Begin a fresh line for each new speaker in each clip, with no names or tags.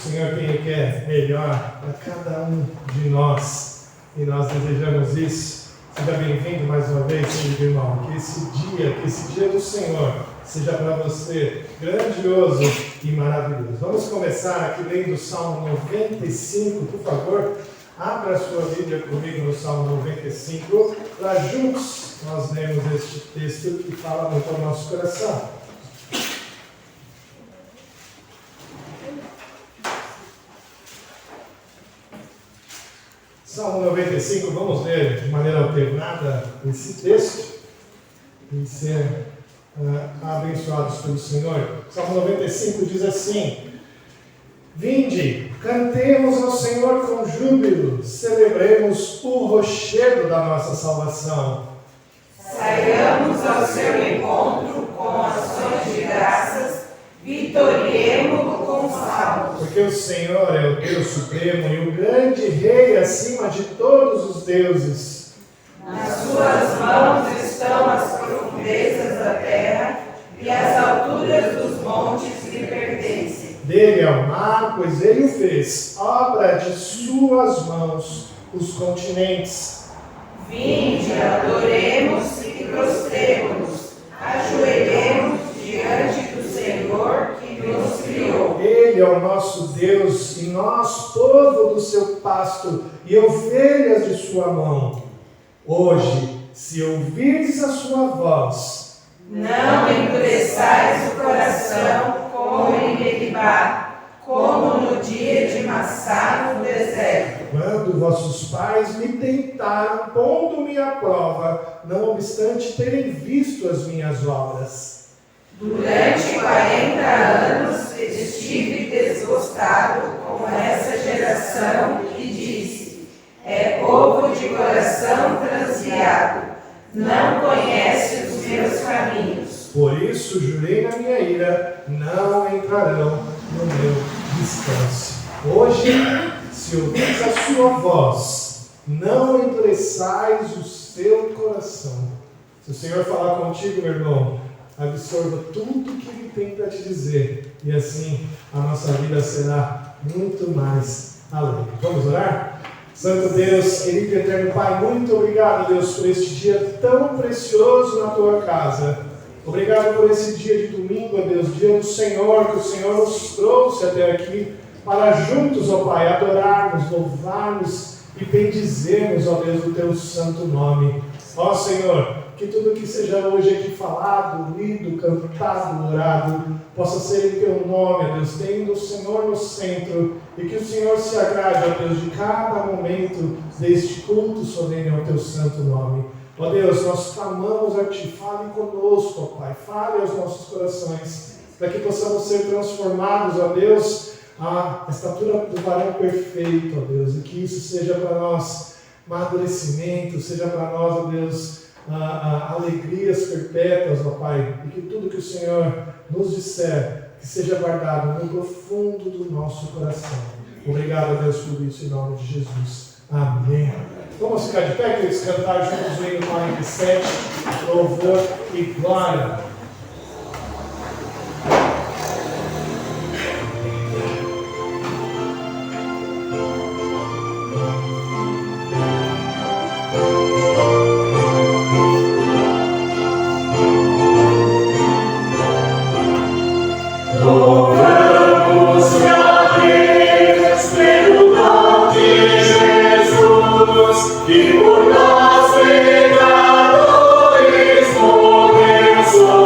Senhor tem o que é melhor para cada um de nós. E nós desejamos isso. Seja bem-vindo mais uma vez, querido irmão. Que esse dia do Senhor seja para você grandioso e maravilhoso. Vamos começar aqui lendo o Salmo 95, por favor. Abra a sua Bíblia comigo no Salmo 95, para juntos nós lemos este texto que fala muito ao nosso coração. Salmo 95, vamos ler de maneira alternada esse texto e ser abençoados pelo Senhor. Salmo 95 diz assim: Vinde, cantemos ao Senhor com júbilo, celebremos o rochedo da nossa salvação.
Saiamos ao seu encontro com ações de graças, vitoriemo-lo com salmos.
Porque o Senhor é o Deus supremo e o grande Rei acima de todos os deuses.
Nas suas mãos estão as profundezas da terra e as alturas dos montes lhe pertencem.
Dele é o mar, pois ele o fez, obra de suas mãos, os continentes.
Vinde, adoremos e prostremo-nos, ajoelhemos diante do Senhor que nos criou.
Ele é o nosso Deus e nós, povo do seu pasto e ovelhas de sua mão. Hoje, se ouvirdes a sua voz,
não endureçais o coração como em Meribá, como no dia de Massá no deserto.
quando vossos pais me tentaram, pondo-me à prova, não obstante terem visto as minhas obras.
Durante 40 anos estive desgostado com essa geração e disse: é povo de coração transviado, não conhece os meus caminhos.
Por isso jurei na minha ira, não entrarão no meu descanso. Hoje, se ouvis a sua voz, não endureçais o seu coração. Se o Senhor falar contigo, meu irmão, absorva tudo que Ele tem para te dizer. E assim a nossa vida será muito mais alegre. Vamos orar? Santo Deus, querido e eterno Pai, muito obrigado, Deus, por este dia tão precioso na Tua casa. Obrigado por esse dia de domingo, ó Deus, dia do Senhor, que o Senhor nos trouxe até aqui para juntos, ó Pai, adorarmos, louvarmos e bendizermos, ó Deus, o Teu santo nome. Ó Senhor, que tudo que seja hoje aqui falado, lido, cantado, orado, possa ser em Teu nome, ó Deus, tendo o Senhor no centro, e que o Senhor se agrade, ó Deus, de cada momento deste culto solene ao Teu santo nome. Ó Deus, nós clamamos a Ti, fale conosco, ó Pai, fale aos nossos corações, para que possamos ser transformados, ó Deus, à estatura do varão perfeito, ó Deus, e que isso seja para nós amadurecimento, seja para nós, ó Deus, alegrias perpétuas, ó Pai, e que tudo que o Senhor nos disser, que seja guardado no profundo do nosso coração. Obrigado, ó Deus, por isso, em nome de Jesus. Amém. Vamos ficar de pé, queridos, cantar juntos o hino 47, louvor e glória.
E por nós pecadores morreu.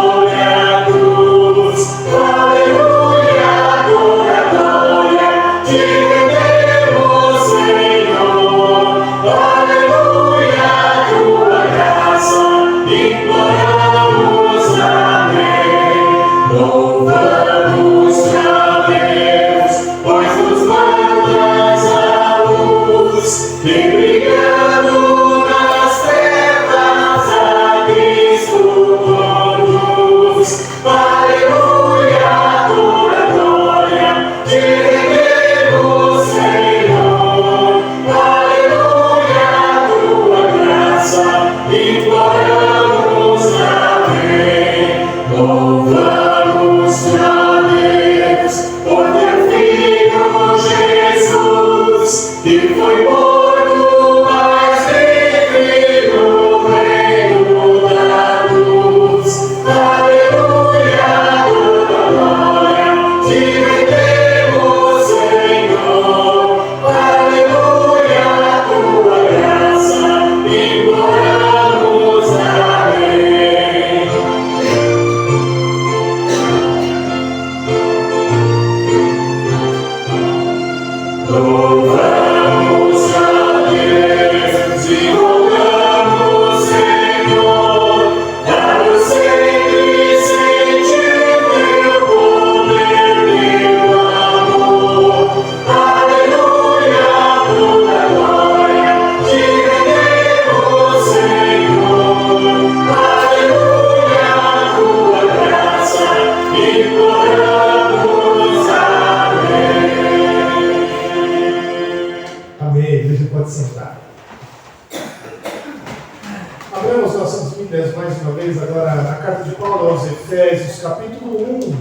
nossas Bíblias mais uma vez agora na carta de Paulo aos Efésios, capítulo 1.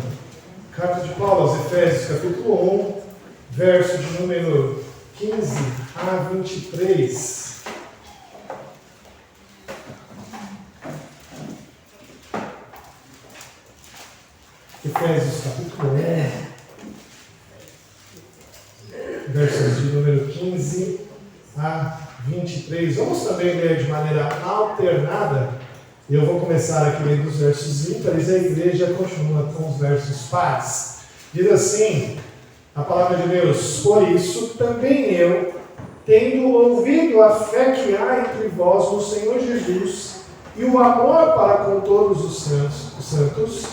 Carta de Paulo aos Efésios, capítulo 1, verso de número 15 a 23. Efésios, capítulo 1, versos de número 15 a 23. Vamos também ler de maneira alternada. Eu vou começar aqui lendo os versos ímpares e a igreja continua com os versos pares. Diz assim a palavra de Deus: por isso também eu, tendo ouvido a fé que há entre vós no Senhor Jesus e o amor para com todos os santos,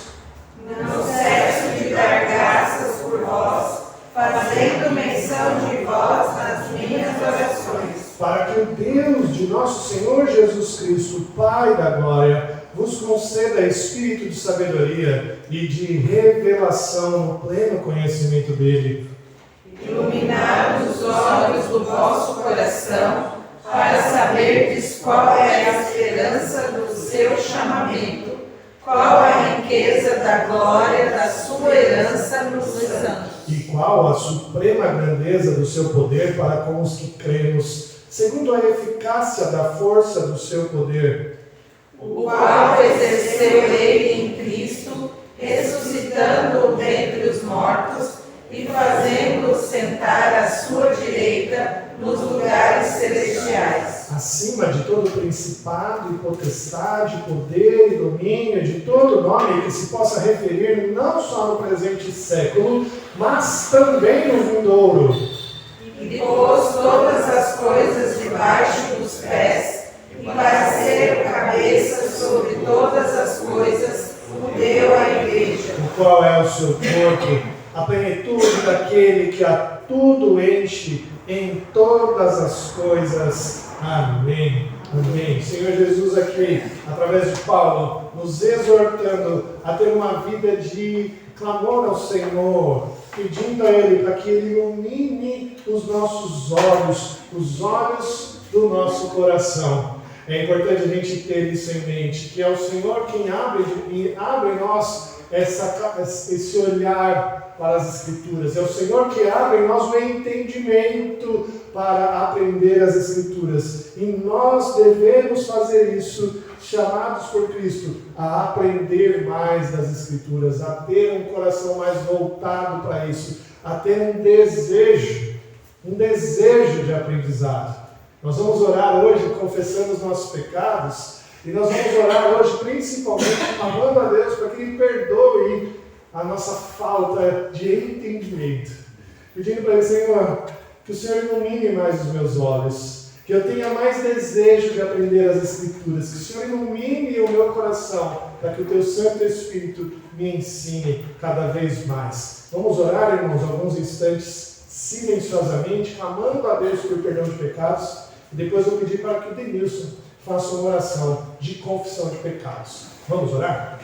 não cesso de dar graças por vós, fazendo menção de vós nas minhas orações,
para que o Deus de nosso Senhor Jesus Cristo, Pai da glória, vos conceda espírito de sabedoria e de revelação no pleno conhecimento dele.
Iluminar os olhos do vosso coração, para saberdes qual é a esperança do seu chamamento, qual a riqueza da glória da sua herança nos santos,
e qual a suprema grandeza do seu poder para com os que cremos, segundo a eficácia da força do seu poder,
o qual exerceu ele em Cristo, ressuscitando-o dentre os mortos e fazendo-o sentar à sua direita nos lugares celestiais,
acima de todo principado e potestade, poder e domínio, de todo nome que se possa referir não só no presente século, mas também no vindouro.
e pôs todas as coisas debaixo dos pés, e para ser cabeça sobre todas as coisas, o deu à igreja,
O qual é o seu corpo, a plenitude daquele que a tudo enche em todas as coisas. Amém. Amém. Senhor Jesus aqui, através de Paulo, nos exortando a ter uma vida de clamor ao Senhor, pedindo a Ele para que Ele ilumine os nossos olhos, os olhos do nosso coração. É importante a gente ter isso em mente, que é o Senhor quem abre em nós esse olhar para as Escrituras. É o Senhor que abre em nós o entendimento para aprender as Escrituras. E nós devemos fazer isso, chamados por Cristo, a aprender mais das Escrituras, a ter um coração mais voltado para isso, a ter um desejo de aprendizado. Nós vamos orar hoje confessando os nossos pecados, e nós vamos orar hoje principalmente clamando a Deus para que Ele perdoe a nossa falta de entendimento. Pedindo para Ele, Senhor, que o Senhor ilumine mais os meus olhos, que eu tenha mais desejo de aprender as Escrituras, que o Senhor ilumine o meu coração, para que o Teu Santo Espírito me ensine cada vez mais. Vamos orar, irmãos, alguns instantes, silenciosamente, clamando a Deus por perdão de pecados, e depois eu vou pedir para que o Denilson faça uma oração de confissão de pecados. Vamos orar?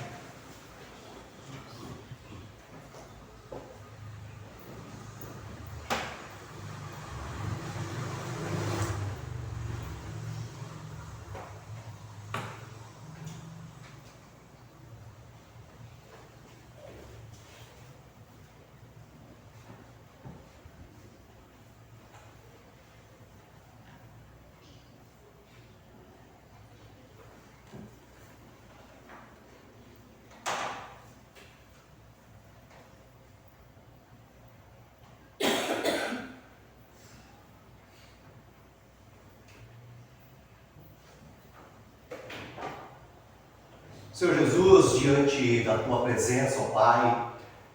Senhor Jesus, diante da Tua presença, ó Pai,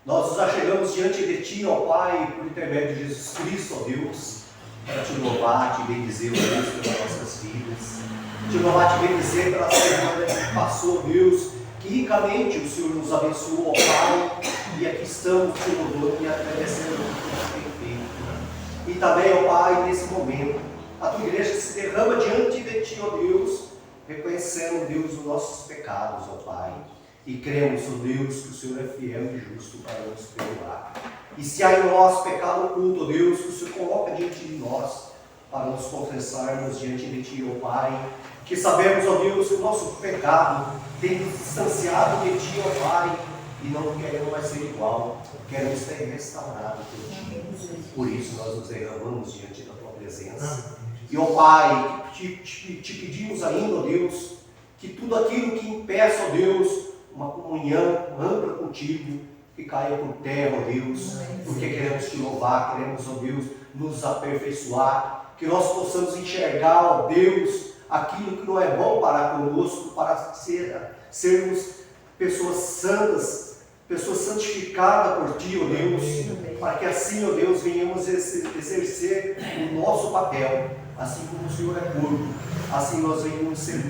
nós nos achegamos diante de Ti, ó Pai, por intermédio de Jesus Cristo, ó Deus, para Te louvar, Te bendizer, ó Deus, pelas nossas vidas, Te louvar, Te bendizer pela semana que passou, Deus, que ricamente o Senhor nos abençoou, ó Pai, e aqui estamos Te louvando e agradecendo o que Tu tem feito. E também, ó Pai, nesse momento, a Tua igreja se derrama diante de Ti, ó Deus, reconhecendo, Deus, os nossos pecados, ó Pai, e cremos, ó Deus, que o Senhor é fiel e justo para nos perdoar. E se há em nós pecado oculto, ó Deus, que o Senhor coloca diante de nós, para nos confessarmos diante de Ti, ó Pai, que sabemos, ó Deus, que o nosso pecado tem nos distanciado de Ti, ó Pai, e não queremos mais ser igual, queremos ser restaurados por Ti. Por isso nós nos derramamos diante da Tua presença. E, ó Pai, te pedimos ainda, ó Deus, que tudo aquilo que impeça, ó Deus, uma comunhão ampla contigo, que caia por terra, ó Deus, porque queremos Te louvar, queremos, ó Deus, nos aperfeiçoar, que nós possamos enxergar, ó Deus, aquilo que não é bom para conosco, para sermos pessoas santas, pessoas santificadas por Ti, ó Deus, para que assim, ó Deus, venhamos exercer o nosso papel, assim como o Senhor é corpo, assim nós venhamos ser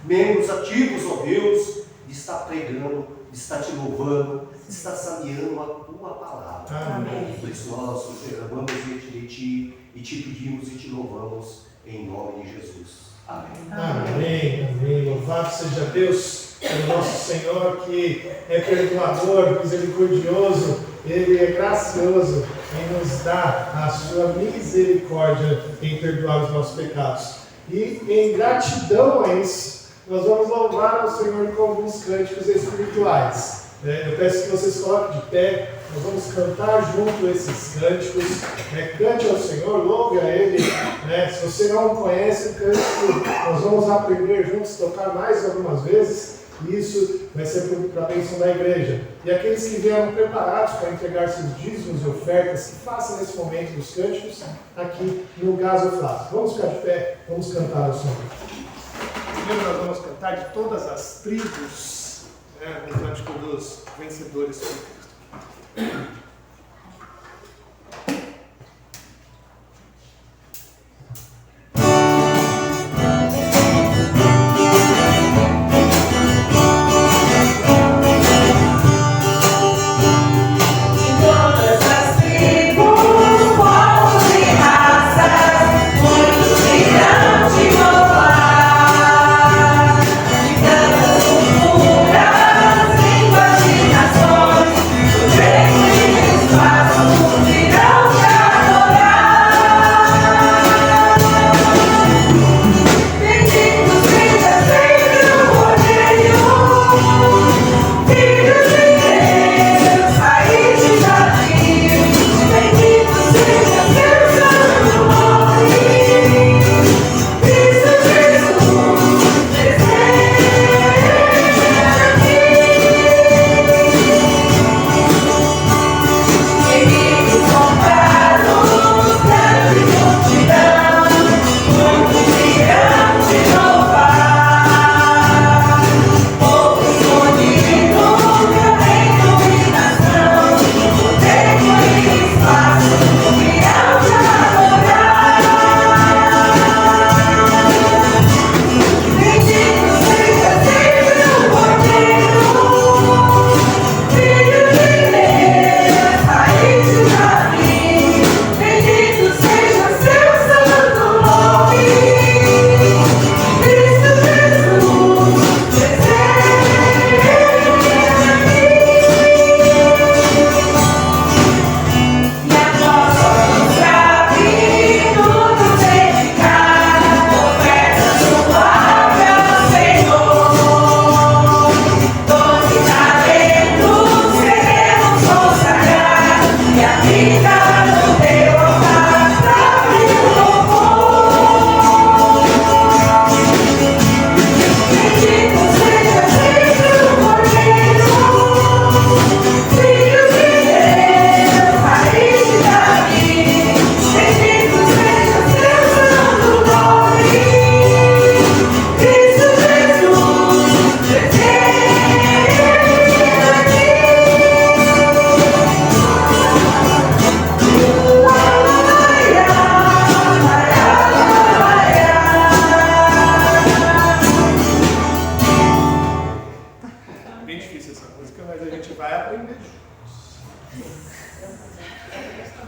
membros ativos, ó Deus, de estar pregando, de estar Te louvando, de estar sameando a Tua palavra.
Amém.
Por isso nós nos derramamos diante de Ti e Te pedimos e Te louvamos em nome de Jesus. Amém.
Amém, amém. Louvado seja Deus, o nosso Senhor, que é perdoador, misericordioso, Ele é gracioso em nos dar a sua misericórdia em perdoar os nossos pecados. E em gratidão a isso, nós vamos louvar ao Senhor com alguns cânticos espirituais. Eu peço que vocês coloquem de pé, nós vamos cantar junto esses cânticos. Cante ao Senhor, louve a Ele. Se você não conhece o cântico, nós vamos aprender juntos, tocar mais algumas vezes. E isso vai ser para a bênção da igreja. E aqueles que vieram preparados para entregar seus dízimos e ofertas, que façam nesse momento dos cânticos aqui no Gasoflávio. Vamos ficar de pé, vamos cantar ao Senhor. Primeiro nós vamos cantar de todas as tribos, o cântico dos vencedores por Cristo.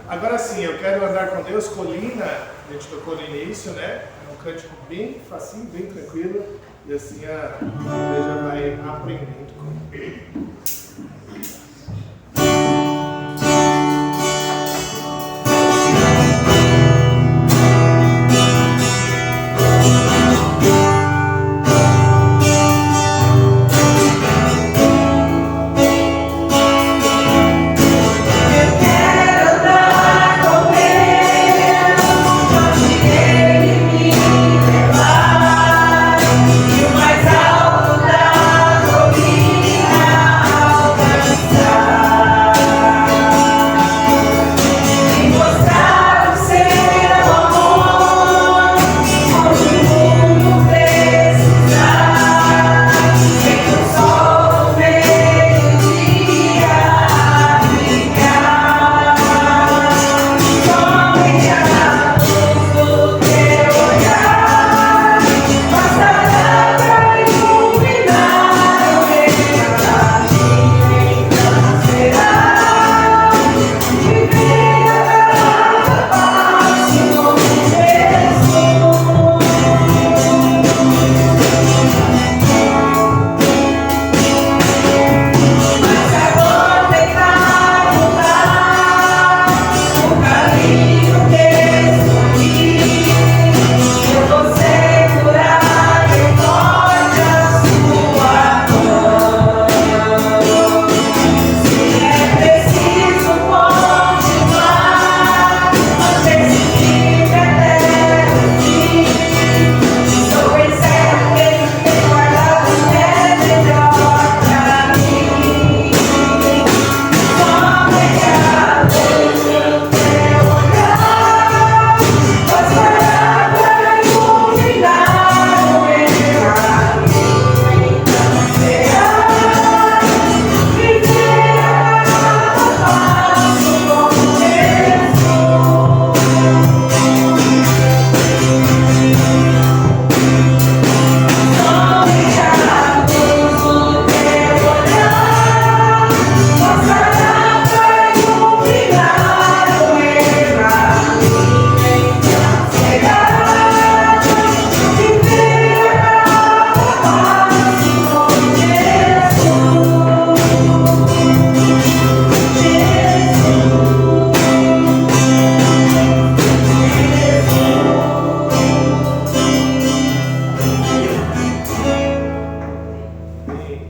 Agora sim, eu quero andar com Deus, colina, a gente tocou no início, né? É um cântico bem facinho, bem tranquilo, e assim a igreja vai aprendendo com ele. Amém.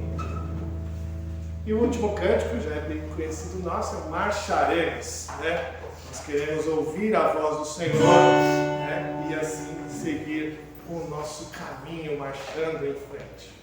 E o último cântico, já é bem conhecido nosso, é Marcharemos, né? Nós queremos ouvir a voz do Senhor, né? E assim seguir o nosso caminho, marchando em frente.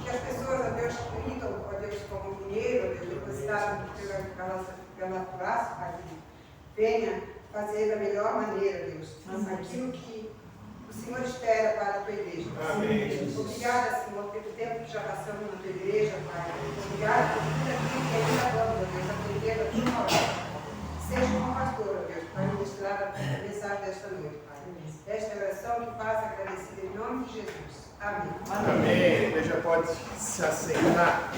Que as pessoas, a Deus, lidam com a Deus como dinheiro, a Deus, depositado pela classe, Pai, que venha fazer da melhor maneira, Deus, aquilo que o Senhor espera para a tua igreja.
Amém.
Obrigada, Senhor, pelo tempo que já passamos na tua igreja, Pai. Obrigada por tudo aquilo que ainda vamos, Deus, aprender a tua palavra. Seja como pastor, Deus, para ministrar a mensagem desta noite, Pai. Esta oração que faça agradecida em nome de Jesus. Amém.
Amém. A igreja pode se assentar.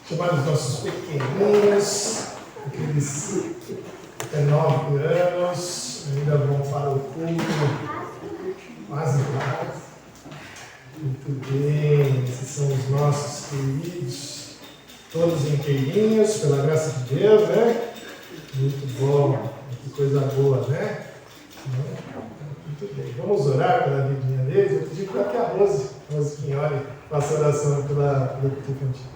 Chamar os nossos pequeninos, aqueles até 9 anos, ainda vão para o culto quase em casa. Muito bem, esses são os nossos queridos, todos inteirinhos, pela graça de Deus, né? Muito bom, que coisa boa, né? Muito bem, vamos orar pela vidinha deles. Eu pedi para que a Rose que ore, faça oração pela culto infantil.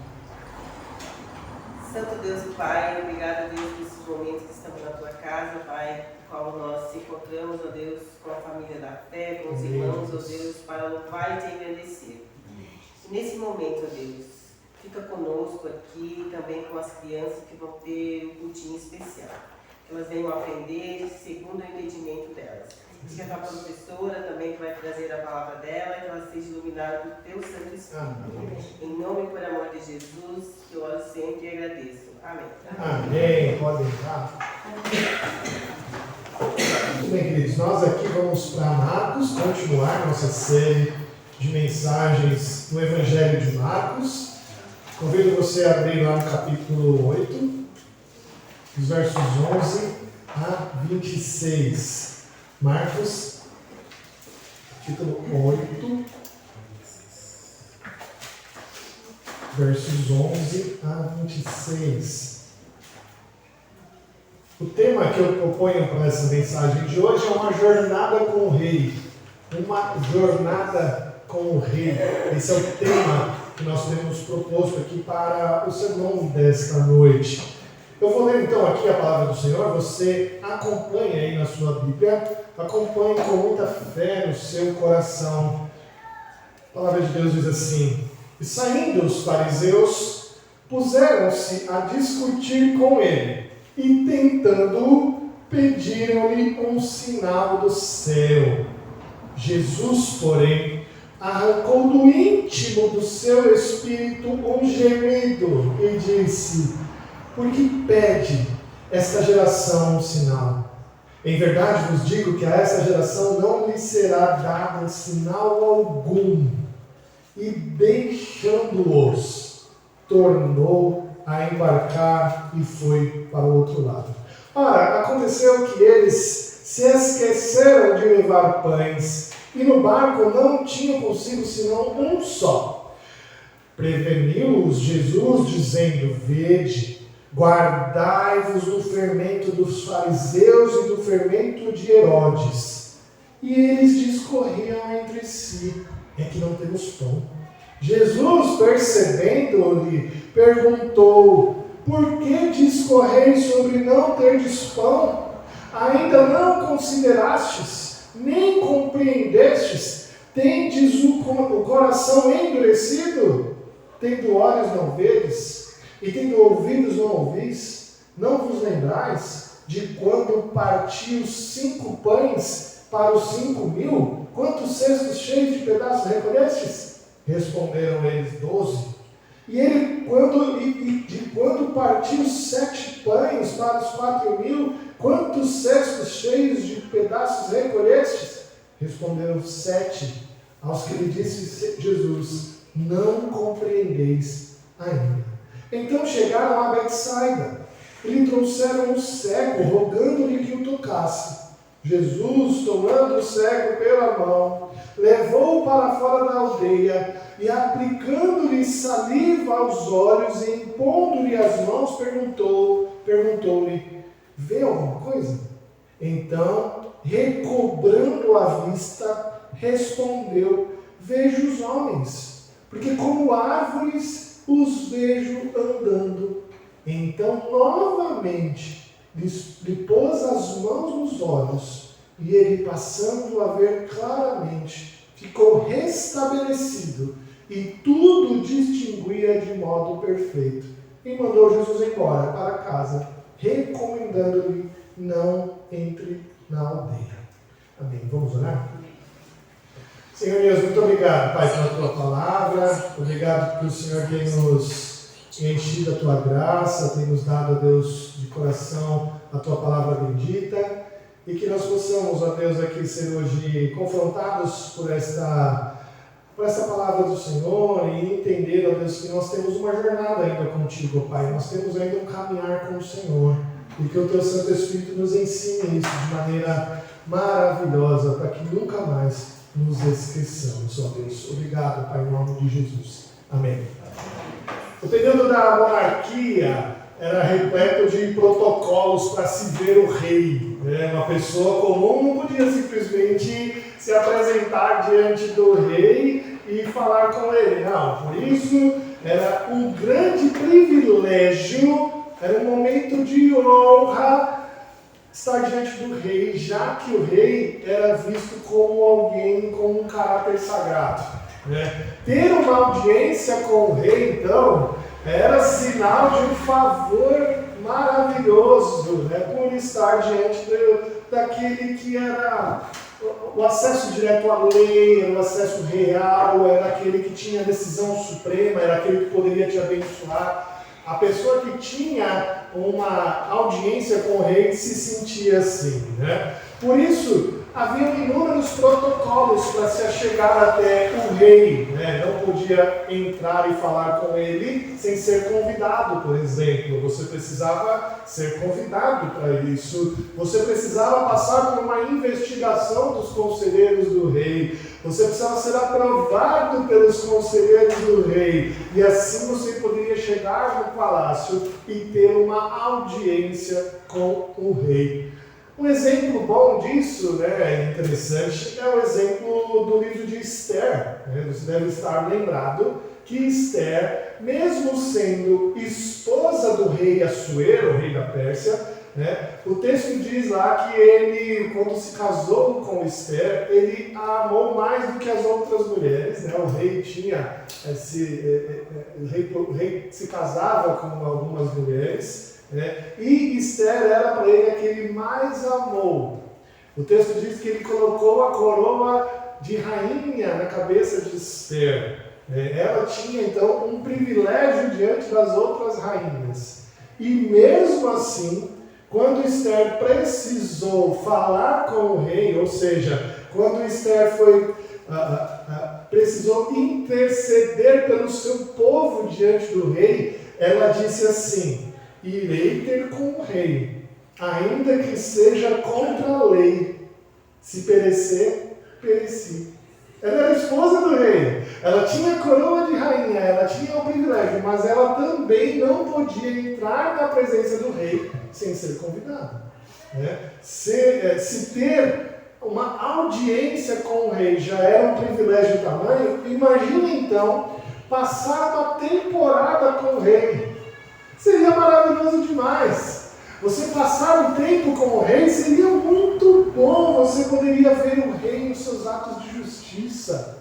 Santo Deus e Pai, obrigado, Deus, por esses momentos que estamos na Tua casa, Pai, no qual nós nos encontramos, ó Deus, com a família da fé, com os irmãos, ó Deus, para louvar e Te agradecer. E nesse momento, ó Deus, fica conosco aqui, também com as crianças que vão ter um cultinho especial. Que elas venham aprender segundo o entendimento delas. Que a professora também que vai trazer a palavra dela, que ela seja iluminada pelo Teu Santo Espírito.
Amém.
Em nome e por amor de Jesus, que eu oro sempre e agradeço. Amém.
Amém. Podem entrar. Muito bem, queridos. Nós aqui vamos para Marcos, continuar nossa série de mensagens do Evangelho de Marcos. Convido você a abrir lá no capítulo 8, os versos 11 a 26. Marcos, capítulo 8, versos 11 a 26. O tema que eu proponho para essa mensagem de hoje é uma jornada com o Rei. Uma jornada com o Rei. Esse é o tema que nós temos proposto aqui para o sermão desta noite. Eu vou ler então aqui a palavra do Senhor, você acompanhe aí na sua Bíblia, acompanhe com muita fé no seu coração. A palavra de Deus diz assim: e saindo os fariseus, puseram-se a discutir com ele, e tentando-o, pediram-lhe um sinal do céu. Jesus, porém, arrancou do íntimo do seu espírito um gemido e disse: por que pede esta geração um sinal? Em verdade vos digo que a essa geração não lhe será dado sinal algum. E deixando-os, tornou a embarcar e foi para o outro lado. Ora, aconteceu que eles se esqueceram de levar pães, e no barco não tinham consigo senão um só. Preveniu-os Jesus, dizendo: vede, guardai-vos do fermento dos fariseus e do fermento de Herodes. E eles discorriam entre si: é que não temos pão. Jesus, percebendo-lhe, perguntou: por que discorreis sobre não terdes pão? Ainda não considerastes, nem compreendestes? Tendes o coração endurecido? Tendo olhos não vedes? E tendo ouvidos não ouvis? Não vos lembrais de quando partiu 5 pães para os 5.000? Quantos cestos cheios de pedaços recolhestes? Responderam eles: 12. E ele, quando partiu 7 pães para os 4.000, quantos cestos cheios de pedaços recolhestes? Responderam 7. Aos que lhe disse Jesus: não compreendeis ainda. Então chegaram a Betsaida e lhe trouxeram um cego, rogando-lhe que o tocasse. Jesus, tomando o cego pela mão, levou-o para fora da aldeia e, aplicando-lhe saliva aos olhos e impondo-lhe as mãos, perguntou-lhe: vê alguma coisa? Então, recobrando a vista, respondeu: vejo os homens, porque como árvores os vejo andando. Então, novamente, lhe pôs as mãos nos olhos, e ele, passando a ver claramente, ficou restabelecido, e tudo distinguia de modo perfeito. E mandou Jesus embora para casa, recomendando-lhe: não entre na aldeia. Amém. Vamos orar? Senhor Deus, muito obrigado, Pai, pela Tua palavra. Obrigado porque o Senhor tem nos enchido a Tua graça, tem nos dado, ó Deus, de coração a Tua palavra bendita, e que nós possamos, ó Deus, aqui ser hoje confrontados por esta palavra do Senhor e entender, ó Deus, que nós temos uma jornada ainda contigo, Pai. Nós temos ainda um caminhar com o Senhor, e que o Teu Santo Espírito nos ensine isso de maneira maravilhosa, para que nunca mais nos esqueçamos, ó Deus. Obrigado, Pai, em nome de Jesus. Amém. O período da monarquia era repleto de protocolos para se ver o rei. Uma pessoa comum não podia simplesmente se apresentar diante do rei e falar com ele. Não, por isso era um grande privilégio, era um momento de honra estar diante do rei, já que o rei era visto como alguém com um caráter sagrado. Ter uma audiência com o rei, então, era sinal de um favor maravilhoso, por estar diante daquele que era o acesso direto à lei, era o acesso real, era aquele que tinha a decisão suprema, era aquele que poderia te abençoar. A pessoa que tinha uma audiência com o rei se sentia assim. Por isso, havia inúmeros protocolos para se achegar até o rei. Não podia entrar e falar com ele sem ser convidado, por exemplo. Você precisava ser convidado para isso. Você precisava passar por uma investigação dos conselheiros do rei. Você precisava ser aprovado pelos conselheiros do rei. E assim você poderia chegar no palácio e ter uma audiência com o rei. Um exemplo bom disso, interessante, é o exemplo do livro de Esther. Você deve estar lembrado que Esther, mesmo sendo esposa do rei Assuero, o rei da Pérsia, o texto diz lá que ele, quando se casou com Esther, ele a amou mais do que as outras mulheres. O rei tinha o rei se casava com algumas mulheres. E Esther era para ele a que ele mais amou. O texto diz que ele colocou a coroa de rainha na cabeça de Esther. Ela tinha então um privilégio diante das outras rainhas. E mesmo assim, quando Esther precisou falar com o rei, ou seja, quando Esther precisou interceder pelo seu povo diante do rei, ela disse assim: irei ter com o rei, ainda que seja contra a lei. Se perecer, pereci. Ela era esposa do rei, ela tinha a coroa de rainha, ela tinha o privilégio, mas ela também não podia entrar na presença do rei sem ser convidada. Se ter uma audiência com o rei já era um privilégio tamanho, imagina então passar uma temporada com o rei. Seria maravilhoso demais. Você passar um tempo com o rei seria muito bom. Você poderia ver o rei nos seus atos de justiça.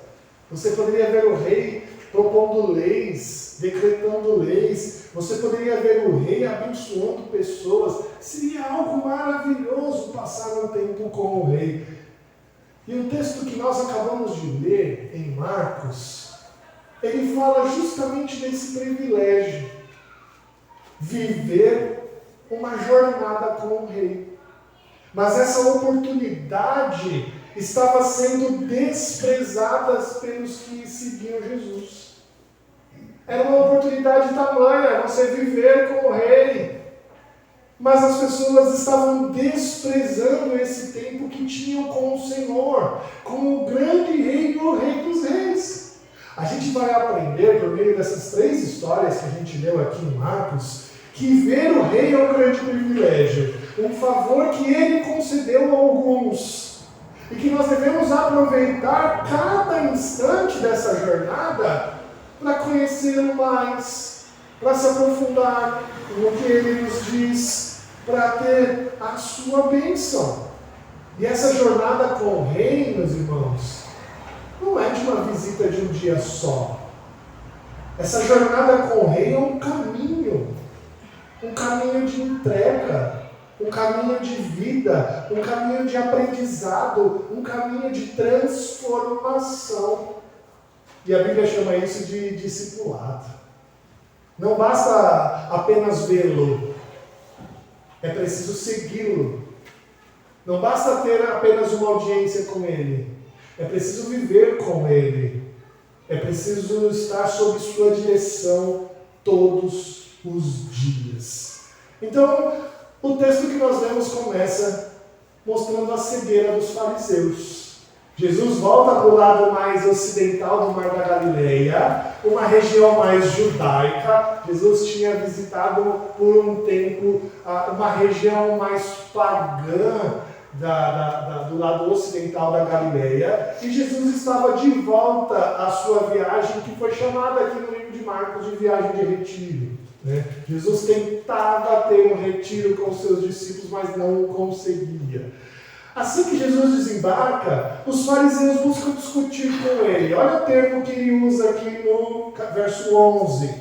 Você poderia ver o rei propondo leis, decretando leis. Você poderia ver o rei abençoando pessoas. Seria algo maravilhoso passar um tempo com o rei. E o texto que nós acabamos de ler em Marcos, ele fala justamente desse privilégio. Viver uma jornada com o rei. Mas essa oportunidade estava sendo desprezada pelos que seguiam Jesus. Era uma oportunidade tamanha, você viver com o rei. Mas as pessoas estavam desprezando esse tempo que tinham com o Senhor, com o grande rei e o rei dos reis. A gente vai aprender, por meio dessas 3 histórias que a gente leu aqui em Marcos, que ver o rei é um grande privilégio, um favor que ele concedeu a alguns, e que nós devemos aproveitar cada instante dessa jornada para conhecê-lo mais, para se aprofundar no que ele nos diz, para ter a sua bênção. E essa jornada com o rei, meus irmãos, não é de uma visita de um dia só. Essa jornada com o rei é um caminho de entrega, um caminho de vida, um caminho de aprendizado, um caminho de transformação. E a Bíblia chama isso de discipulado. Não basta apenas vê-lo, é preciso segui-lo. Não basta ter apenas uma audiência com ele, é preciso viver com ele. É preciso estar sob sua direção todos os dias. Então, o texto que nós lemos começa mostrando a cegueira dos fariseus. Jesus volta para o lado mais ocidental do Mar da Galileia, uma região mais judaica. Jesus tinha visitado por um tempo uma região mais pagã do lado ocidental da Galileia. E Jesus estava de volta à sua viagem, que foi chamada aqui no livro de Marcos de viagem de retiro. Jesus tentava ter um retiro com seus discípulos, mas não conseguia. Assim que Jesus desembarca, os fariseus buscam discutir com ele. Olha o termo que ele usa aqui no verso 11.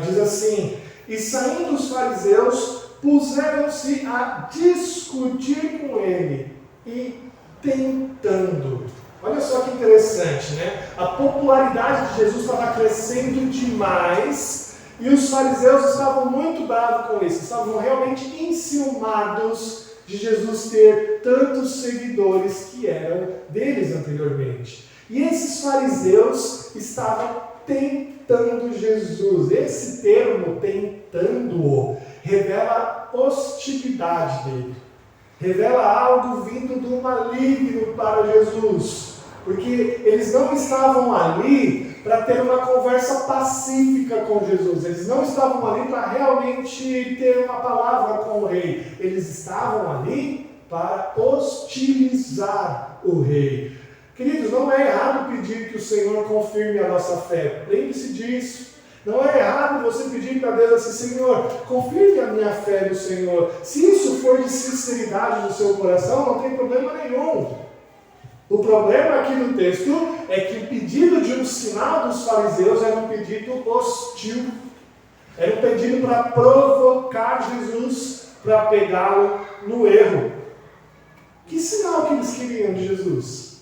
Diz assim: e saindo os fariseus, puseram-se a discutir com ele e tentando. Olha só que interessante, né? A popularidade de Jesus estava crescendo demais e os fariseus estavam muito bravos com isso, estavam realmente enciumados de Jesus ter tantos seguidores que eram deles anteriormente. E esses fariseus estavam tentando Jesus. Esse termo, tentando-o, revela a hostilidade dele. Revela algo vindo do maligno para Jesus. Porque eles não estavam ali para ter uma conversa pacífica com Jesus. Eles não estavam ali para realmente ter uma palavra com o rei. Eles estavam ali para hostilizar o rei. Queridos, não é errado pedir que o Senhor confirme a nossa fé. Lembre-se disso. Não é errado você pedir para Deus assim: Senhor, confirme a minha fé no Senhor. Se isso for de sinceridade no seu coração, não tem problema nenhum. O problema aqui no texto é que o pedido de um sinal dos fariseus era um pedido hostil. Era um pedido para provocar Jesus, para pegá-lo no erro. Que sinal que eles queriam de Jesus?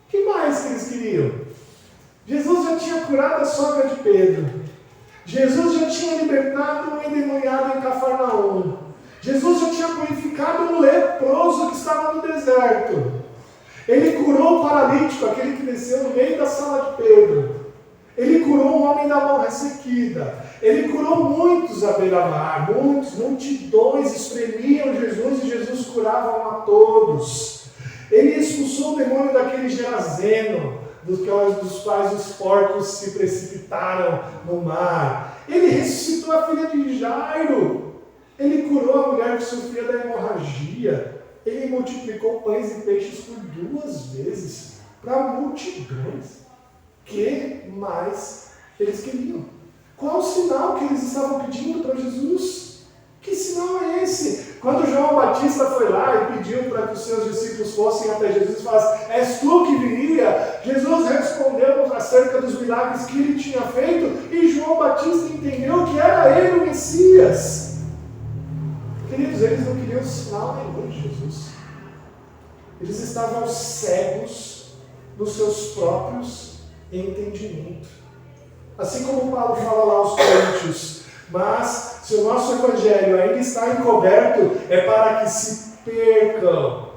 O que mais que eles queriam? Jesus já tinha curado a sogra de Pedro. Jesus já tinha libertado um endemoniado em Cafarnaum. Jesus já tinha purificado um leproso que estava no deserto. Ele curou o paralítico, aquele que desceu no meio da sala de Pedro. Ele curou um homem da mão ressequida. Ele curou muitos à beira-mar. Multidões espremiam Jesus e Jesus curava a todos. Ele expulsou o demônio daquele Gerazeno, dos quais os porcos se precipitaram no mar. Ele ressuscitou a filha de Jairo. Ele curou a mulher que sofria da hemorragia. Ele multiplicou pães e peixes por 2 vezes para multidões. Que mais eles queriam? Qual o sinal que eles estavam pedindo para Jesus? Que sinal é esse? Quando João Batista foi lá e pediu para que os seus discípulos fossem até Jesus e falassem: és tu que viria? Jesus respondeu acerca dos milagres que ele tinha feito e João Batista entendeu que era ele o Messias. Queridos, eles não queriam sinal nenhum de Jesus. Eles estavam cegos nos seus próprios entendimentos. Assim como Paulo fala lá aos Coríntios: mas se o nosso evangelho ainda está encoberto, é para que se percam.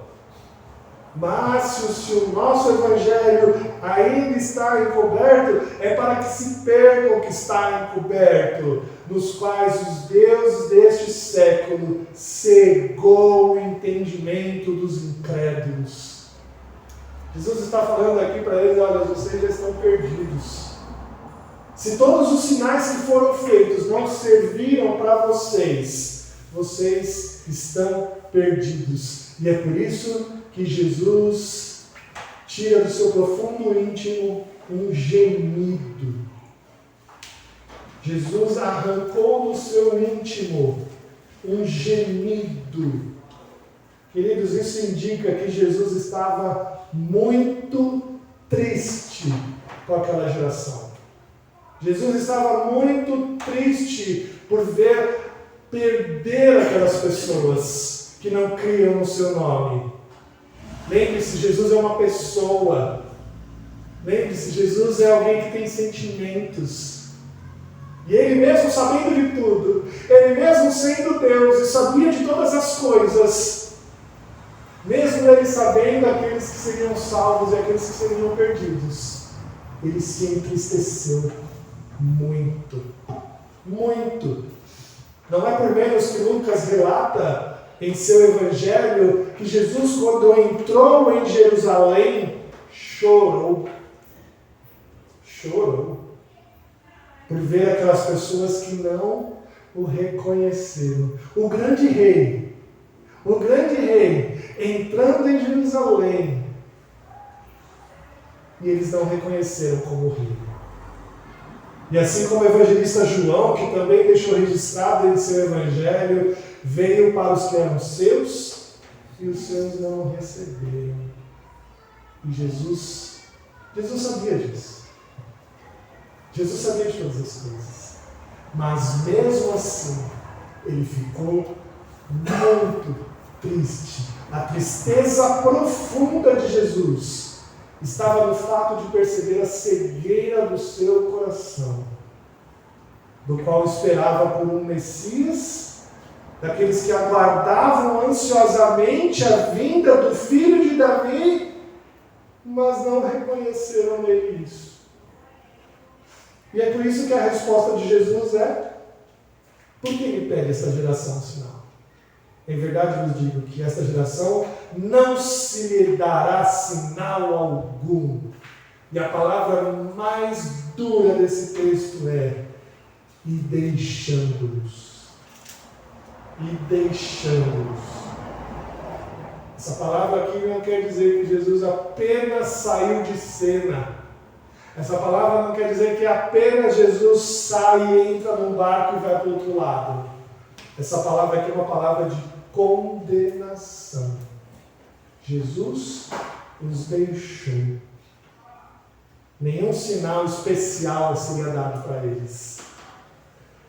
Mas se o nosso evangelho ainda está encoberto, é para que se percam o que está encoberto, nos quais os deuses deste século cegou o entendimento dos incrédulos. Jesus está falando aqui para eles: olha, vocês já estão perdidos. Se todos os sinais que foram feitos não serviram para vocês, vocês estão perdidos. E é por isso que Jesus tira do seu profundo íntimo um gemido. Jesus arrancou do seu íntimo um gemido. Queridos, isso indica que Jesus estava muito triste com aquela geração. Jesus estava muito triste por ver perder aquelas pessoas que não criam no seu nome. Lembre-se, Jesus é uma pessoa. Lembre-se, Jesus é alguém que tem sentimentos. E ele mesmo sabendo de tudo, ele mesmo sendo Deus e sabia de todas as coisas, mesmo ele sabendo aqueles que seriam salvos e aqueles que seriam perdidos, ele se entristeceu muito, muito. Não é por menos que Lucas relata em seu evangelho que Jesus, quando entrou em Jerusalém, chorou. Chorou por ver aquelas pessoas que não o reconheceram. O grande rei, entrando em Jerusalém, e eles não reconheceram como rei. E assim como o evangelista João, que também deixou registrado em seu evangelho, veio para os que eram seus, e os seus não o receberam. E Jesus sabia disso. Jesus sabia de todas as coisas. Mas mesmo assim, ele ficou muito triste. A tristeza profunda de Jesus estava no fato de perceber a cegueira do seu coração, do qual esperava por um Messias, daqueles que aguardavam ansiosamente a vinda do filho de Davi, mas não reconheceram nele isso. E é por isso que a resposta de Jesus é: por que me pede essa geração sinal? Em verdade vos digo que esta geração não se lhe dará sinal algum. E a palavra mais dura desse texto é: e deixando-os. E deixando-os. Essa palavra aqui não quer dizer que Jesus apenas saiu de cena. Essa palavra não quer dizer que apenas Jesus sai e entra num barco e vai para o outro lado. Essa palavra aqui é uma palavra de condenação. Jesus os deixou. Nenhum sinal especial seria dado para eles.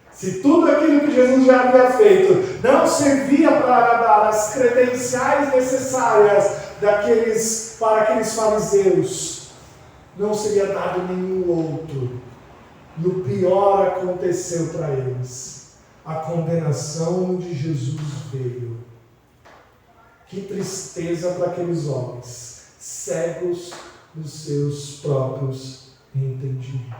Se tudo aquilo que Jesus já havia feito não servia para dar as credenciais necessárias para aqueles fariseus, não seria dado nenhum outro. E o pior aconteceu para eles. A condenação de Jesus veio. Que tristeza para aqueles homens, cegos dos seus próprios entendimentos.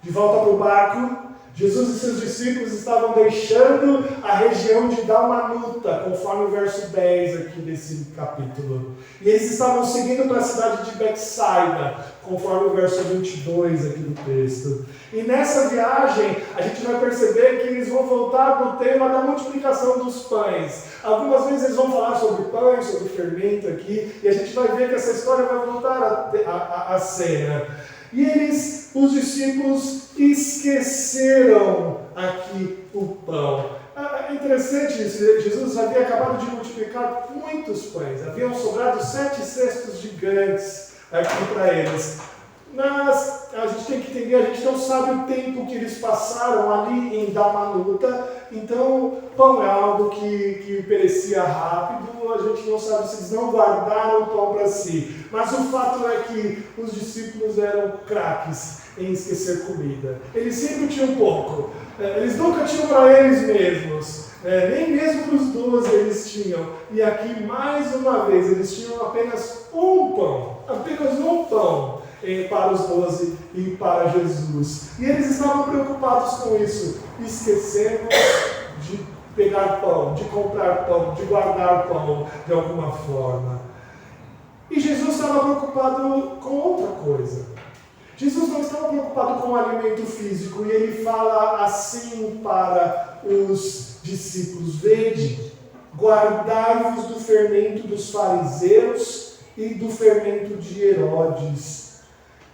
De volta para o barco, Jesus e seus discípulos estavam deixando a região de Dalmanuta, conforme o verso 10 aqui desse capítulo. E eles estavam seguindo para a cidade de Betsaida, conforme o verso 22 aqui do texto. E nessa viagem, a gente vai perceber que eles vão voltar no tema da multiplicação dos pães. Algumas vezes eles vão falar sobre pães, sobre fermento aqui, e a gente vai ver que essa história vai voltar à cena. E eles, os discípulos, esqueceram aqui o pão. É interessante isso, Jesus havia acabado de multiplicar muitos pães. Haviam sobrado 7 cestos gigantes aqui para eles. Mas a gente tem que entender, a gente não sabe o tempo que eles passaram ali em Dalmanuta. Então, pão é algo que perecia rápido. A gente não sabe se eles não guardaram o pão para si. Mas o fato é que os discípulos eram craques em esquecer comida. Eles sempre tinham pouco. Eles nunca tinham para eles mesmos. Nem mesmo para os 12 eles tinham. E aqui, mais uma vez, eles tinham apenas um pão. Apenas um pão para os 12 e para Jesus. E eles estavam preocupados com isso. Esquecemos de pegar pão, de comprar pão, de guardar pão de alguma forma. E Jesus estava preocupado com outra coisa. Jesus não estava preocupado com o alimento físico, e ele fala assim para os discípulos: vede, guardai-vos do fermento dos fariseus e do fermento de Herodes.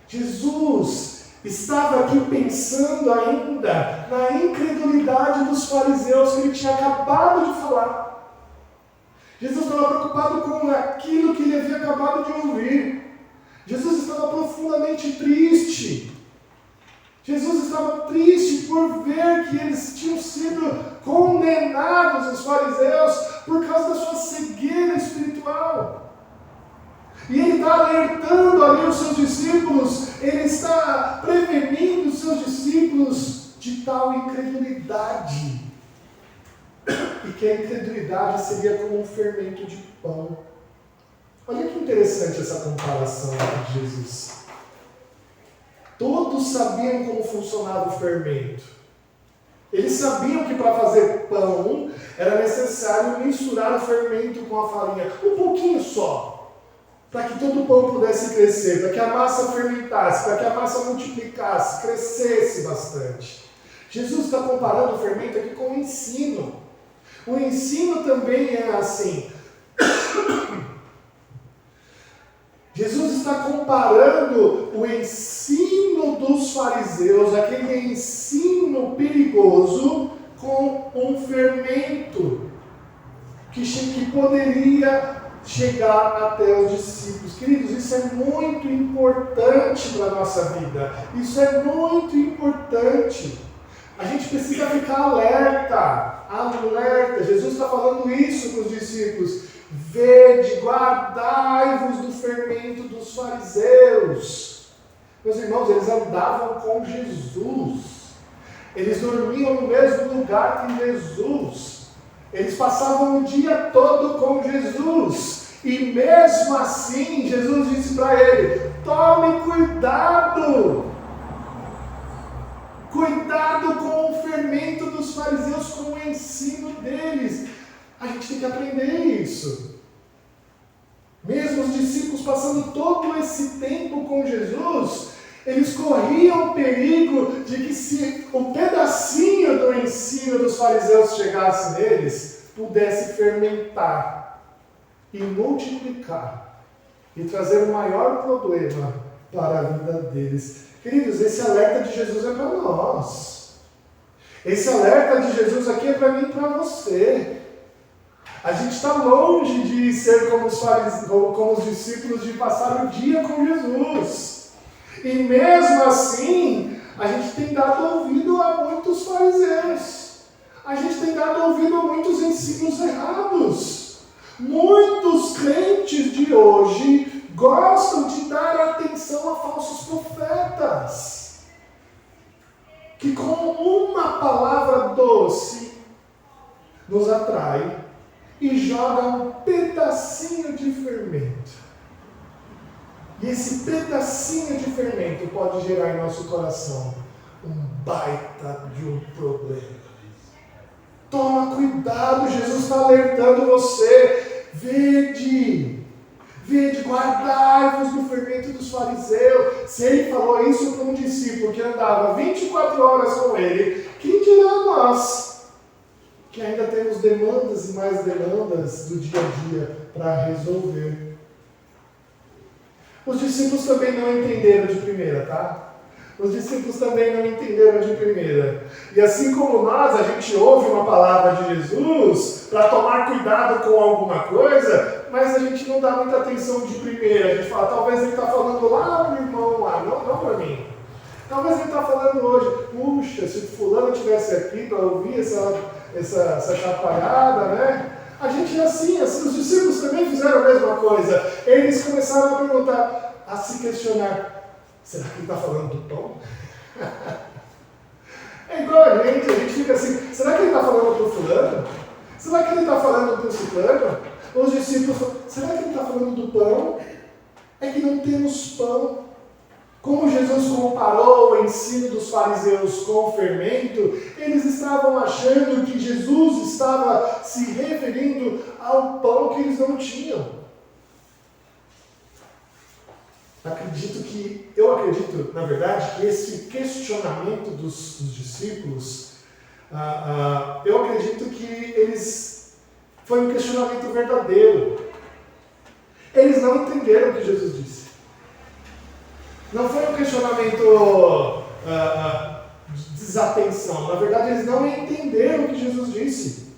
Jesus estava aqui pensando ainda na incredulidade dos fariseus que ele tinha acabado de falar. Jesus estava preocupado com aquilo que ele havia acabado de ouvir. Jesus estava profundamente triste. Jesus estava triste por ver que eles tinham sido condenados, os fariseus, por causa da sua cegueira espiritual. E ele está alertando ali os seus discípulos, ele está prevenindo os seus discípulos de tal incredulidade. E que a incredulidade seria como um fermento de pão. Olha que interessante essa comparação de Jesus. Todos sabiam como funcionava o fermento. Eles sabiam que para fazer pão era necessário misturar o fermento com a farinha, um pouquinho só, para que todo o pão pudesse crescer, para que a massa fermentasse, para que a massa multiplicasse, crescesse bastante. Jesus está comparando o fermento aqui com o ensino. O ensino também é assim. Jesus está comparando o ensino dos fariseus, aquele ensino perigoso, com um fermento que poderia chegar até os discípulos. Queridos, isso é muito importante para a nossa vida. Isso é muito importante. A gente precisa ficar alerta. Jesus está falando isso para os discípulos. Vede, guardai-vos do fermento dos fariseus. Meus irmãos, eles andavam com Jesus. Eles dormiam no mesmo lugar que Jesus. Eles passavam o dia todo com Jesus. E mesmo assim, Jesus disse para ele: tome cuidado. Cuidado com o fermento dos fariseus, com o ensino deles. A gente tem que aprender isso. Mesmo os discípulos passando todo esse tempo com Jesus, eles corriam o perigo de que, se um pedacinho do ensino dos fariseus chegasse neles, pudesse fermentar e multiplicar e trazer um maior problema para a vida deles. Queridos, esse alerta de Jesus é para nós. Esse alerta de Jesus aqui é para mim e para você. A gente está longe de ser como os discípulos, de passar o dia com Jesus. E mesmo assim, a gente tem dado ouvido a muitos fariseus. A gente tem dado ouvido a muitos ensinos errados. Muitos crentes de hoje gostam de dar atenção a falsos profetas, que com uma palavra doce nos atrai e joga um pedacinho de fermento. E esse pedacinho de fermento pode gerar em nosso coração um baita de um problema. Toma cuidado, Jesus está alertando você. Vede, guardai-vos do fermento dos fariseus. Se ele falou isso para um discípulo que andava 24 horas com ele, quem dirá nós? Que ainda temos demandas e mais demandas do dia a dia para resolver. Os discípulos também não entenderam de primeira, tá? Os discípulos também não entenderam de primeira. E assim como nós, a gente ouve uma palavra de Jesus para tomar cuidado com alguma coisa, mas a gente não dá muita atenção de primeira. A gente fala, talvez ele está falando lá no irmão lá, não para mim. Talvez ele está falando hoje, puxa, se fulano estivesse aqui para ouvir essa chacoalhada, né? A gente é assim, os discípulos também fizeram a mesma coisa. Eles começaram a perguntar, a se questionar, será que ele está falando do pão? É igual a gente fica assim, será que ele está falando do fulano? Será que ele está falando do ciclano? Os discípulos falam, será que ele está falando do pão? É que não temos pão. Como Jesus comparou o ensino dos fariseus com o fermento, eles estavam achando que Jesus estava se referindo ao pão que eles não tinham. Eu acredito, na verdade, que esse questionamento dos discípulos, eu acredito que foi um questionamento verdadeiro. Eles não entenderam o que Jesus disse. Não foi um questionamento de desatenção. Na verdade, eles não entenderam o que Jesus disse.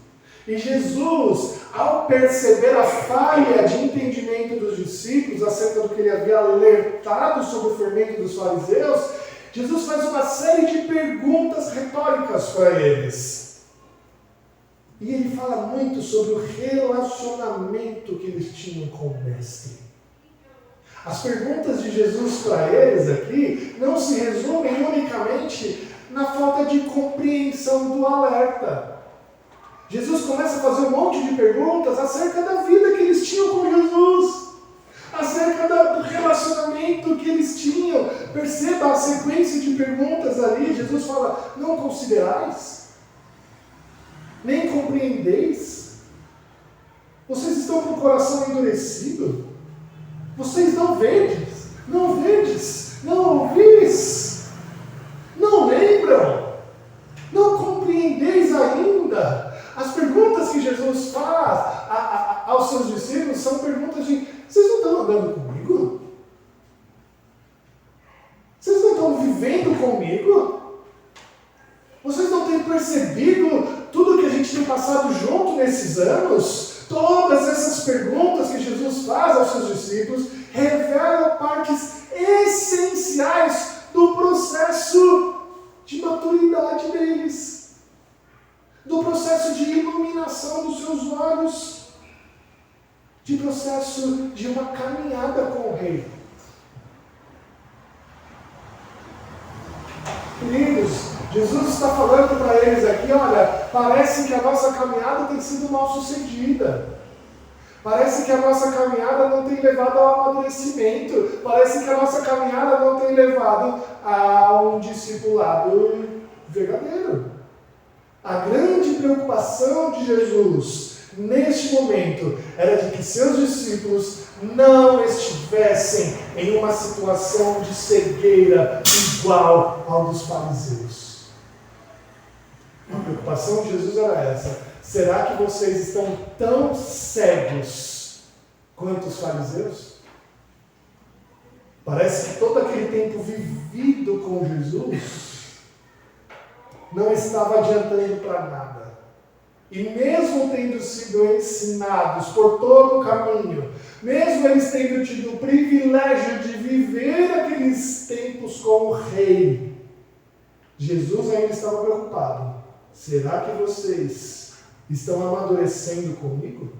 E Jesus, ao perceber a falha de entendimento dos discípulos acerca do que ele havia alertado sobre o fermento dos fariseus, Jesus faz uma série de perguntas retóricas para eles. E ele fala muito sobre o relacionamento que eles tinham com o Mestre. As perguntas de Jesus para eles aqui não se resumem unicamente na falta de compreensão do alerta. Jesus começa a fazer um monte de perguntas acerca da vida que eles tinham com Jesus, acerca do relacionamento que eles tinham. Perceba a sequência de perguntas ali. Jesus fala, não considerais? Nem compreendeis? Vocês estão com o coração endurecido? Vocês não vedes? Não vedes? Não ouvis? Não lembram? Não compreendeis ainda? As perguntas que Jesus faz aos seus discípulos são perguntas de: vocês não estão andando comigo? Vocês não estão vivendo comigo? Vocês não têm percebido tudo que a gente tem passado junto nesses anos? Todas essas perguntas que Jesus faz aos seus discípulos revelam partes essenciais do processo de maturidade deles, do processo de iluminação dos seus olhos, de processo de uma caminhada com o Rei. Queridos, Jesus está falando para eles aqui: olha, parece que a nossa caminhada tem sido mal sucedida. Parece que a nossa caminhada não tem levado ao amadurecimento. Parece que a nossa caminhada não tem levado a um discipulado verdadeiro. A grande preocupação de Jesus neste momento era de que seus discípulos não estivessem em uma situação de cegueira igual ao dos fariseus. A preocupação de Jesus era essa: será que vocês estão tão cegos quanto os fariseus? Parece que todo aquele tempo vivido com Jesus não estava adiantando para nada. E mesmo tendo sido ensinados por todo o caminho, mesmo eles tendo tido o privilégio de viver aqueles tempos com o Rei, Jesus ainda estava preocupado. Será que vocês estão amadurecendo comigo?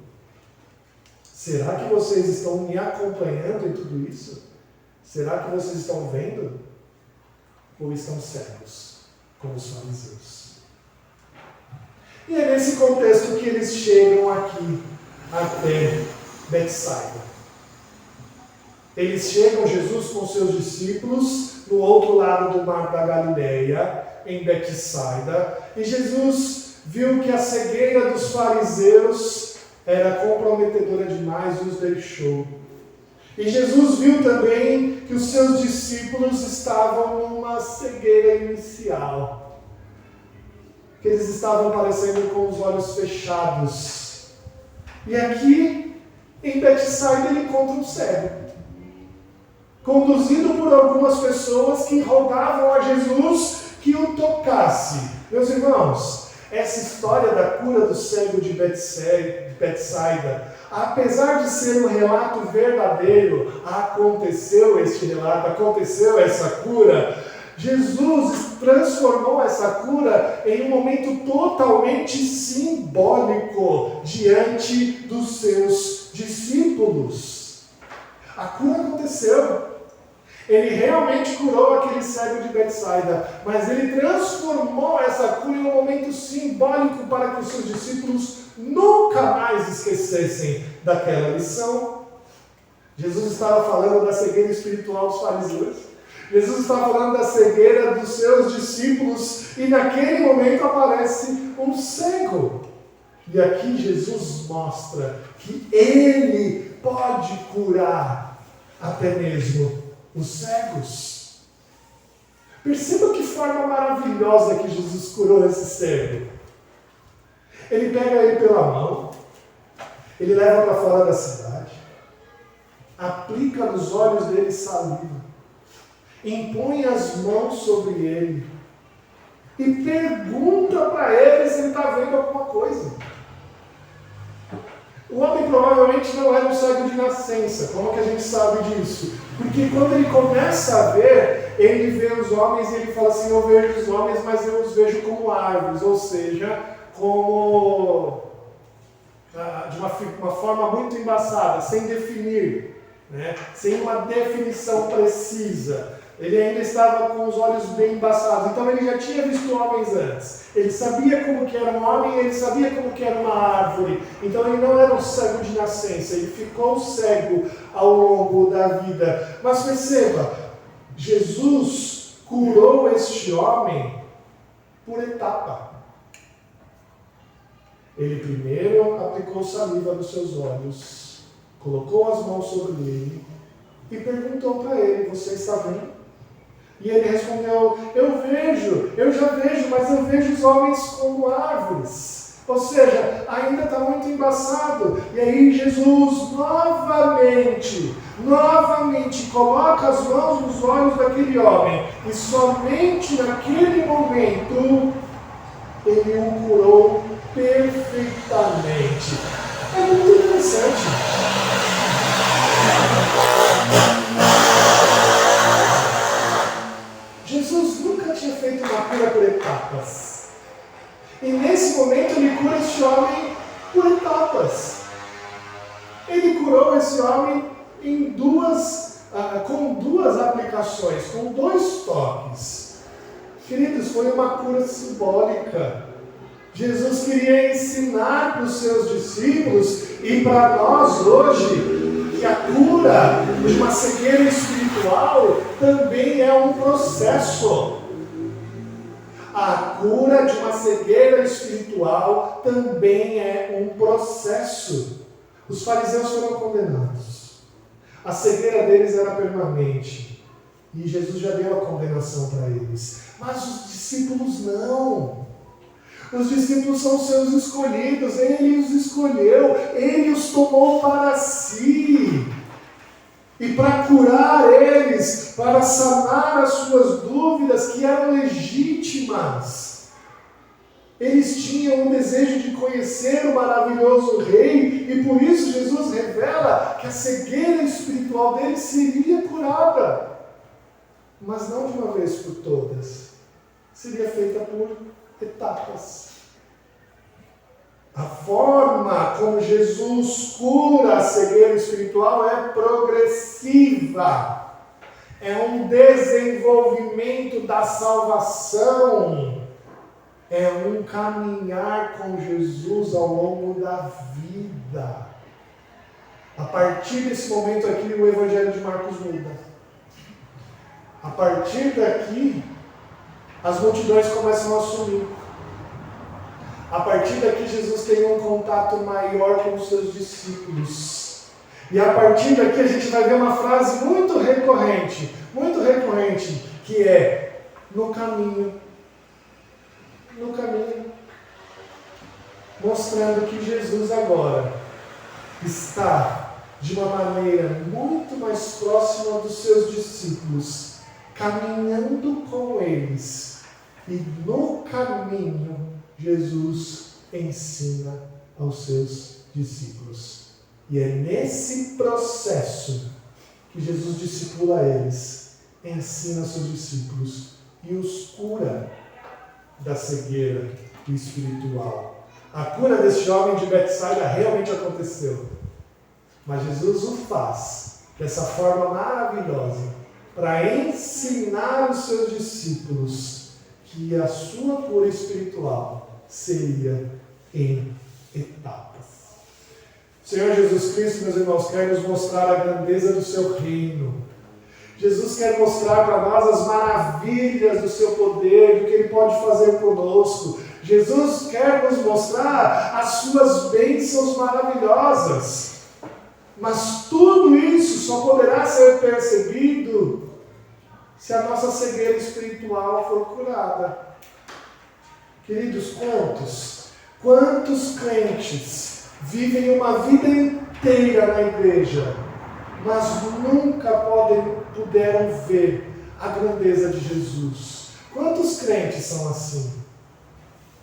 Será que vocês estão me acompanhando em tudo isso? Será que vocês estão vendo? Ou estão cegos, como os fariseus? E é nesse contexto que eles chegam aqui, até Betsaida. Eles chegam, Jesus com seus discípulos, no outro lado do mar da Galileia, em Betsaida, e Jesus viu que a cegueira dos fariseus era comprometedora demais e os deixou. E Jesus viu também que os seus discípulos estavam numa cegueira inicial. Que eles estavam parecendo com os olhos fechados. E aqui, em Betsaida, ele encontra um cego, conduzido por algumas pessoas que rogavam a Jesus que o tocasse. Meus irmãos, essa história da cura do cego de Betsaida, apesar de ser um relato verdadeiro, aconteceu este relato, aconteceu essa cura. Jesus transformou essa cura em um momento totalmente simbólico diante dos seus discípulos. A cura aconteceu. Ele realmente curou aquele cego de Betsaida, mas ele transformou essa cura em um momento simbólico para que os seus discípulos nunca mais esquecessem daquela lição. Jesus estava falando da cegueira espiritual dos fariseus. Jesus está falando da cegueira dos seus discípulos, e naquele momento aparece um cego. E aqui Jesus mostra que Ele pode curar até mesmo os cegos. Perceba que forma maravilhosa que Jesus curou esse cego. Ele pega ele pela mão, ele leva para fora da cidade, aplica nos olhos dele saliva, impõe as mãos sobre ele e pergunta para ele se ele está vendo alguma coisa. O homem provavelmente não era um cego de nascença. Como que a gente sabe disso? Porque quando ele começa a ver, ele vê os homens e ele fala assim: eu vejo os homens, mas eu os vejo como árvores, ou seja, como de uma forma muito embaçada, sem definir, né? Sem uma definição precisa. Ele ainda estava com os olhos bem embaçados, então ele já tinha visto homens antes. Ele sabia como que era um homem, ele sabia como que era uma árvore. Então ele não era um cego de nascença, ele ficou cego ao longo da vida. Mas perceba, Jesus curou este homem por etapa. Ele primeiro aplicou saliva nos seus olhos, colocou as mãos sobre ele e perguntou para ele: você está vendo? E ele respondeu: eu já vejo, mas eu vejo os homens como árvores. Ou seja, ainda está muito embaçado. E aí Jesus novamente coloca as mãos nos olhos daquele homem. E somente naquele momento ele o curou perfeitamente. É muito interessante. Jesus nunca tinha feito uma cura por etapas. E nesse momento ele cura esse homem por etapas. Ele curou esse homem com duas aplicações, com 2 toques. Queridos, foi uma cura simbólica. Jesus queria ensinar para os seus discípulos e para nós hoje que a cura de uma cegueira espiritual também é um processo. A cura de uma cegueira espiritual também é um processo. Os fariseus foram condenados. A cegueira deles era permanente. E Jesus já deu a condenação para eles. Mas os discípulos não. Os discípulos são seus escolhidos. Ele os escolheu. Ele os tomou para si. E para curar eles, para sanar as suas dúvidas que eram legítimas. Eles tinham um desejo de conhecer o maravilhoso Rei, e por isso Jesus revela que a cegueira espiritual deles seria curada. Mas não de uma vez por todas. Seria feita por etapas. A forma como Jesus cura a cegueira espiritual é progressiva. É um desenvolvimento da salvação. É um caminhar com Jesus ao longo da vida. A partir desse momento aqui, o Evangelho de Marcos muda. A partir daqui, as multidões começam a sumir. A partir daqui, Jesus tem um contato maior com os seus discípulos. E a partir daqui, a gente vai ver uma frase muito recorrente, que é: no caminho. Mostrando que Jesus agora está de uma maneira muito mais próxima dos seus discípulos, caminhando com eles. E no caminho, Jesus ensina aos seus discípulos. E é nesse processo que Jesus discipula eles, ensina seus discípulos e os cura da cegueira espiritual. A cura desse homem de Betsaida realmente aconteceu. Mas Jesus o faz dessa forma maravilhosa para ensinar os seus discípulos que a sua cura espiritual seria em etapas. O Senhor Jesus Cristo, meus irmãos, quer nos mostrar a grandeza do seu reino. Jesus quer mostrar para nós as maravilhas do seu poder, do que Ele pode fazer conosco. Jesus quer nos mostrar as suas bênçãos maravilhosas. Mas tudo isso só poderá ser percebido se a nossa cegueira espiritual for curada. Queridos, quantos crentes vivem uma vida inteira na igreja, mas nunca puderam ver a grandeza de Jesus? Quantos crentes são assim?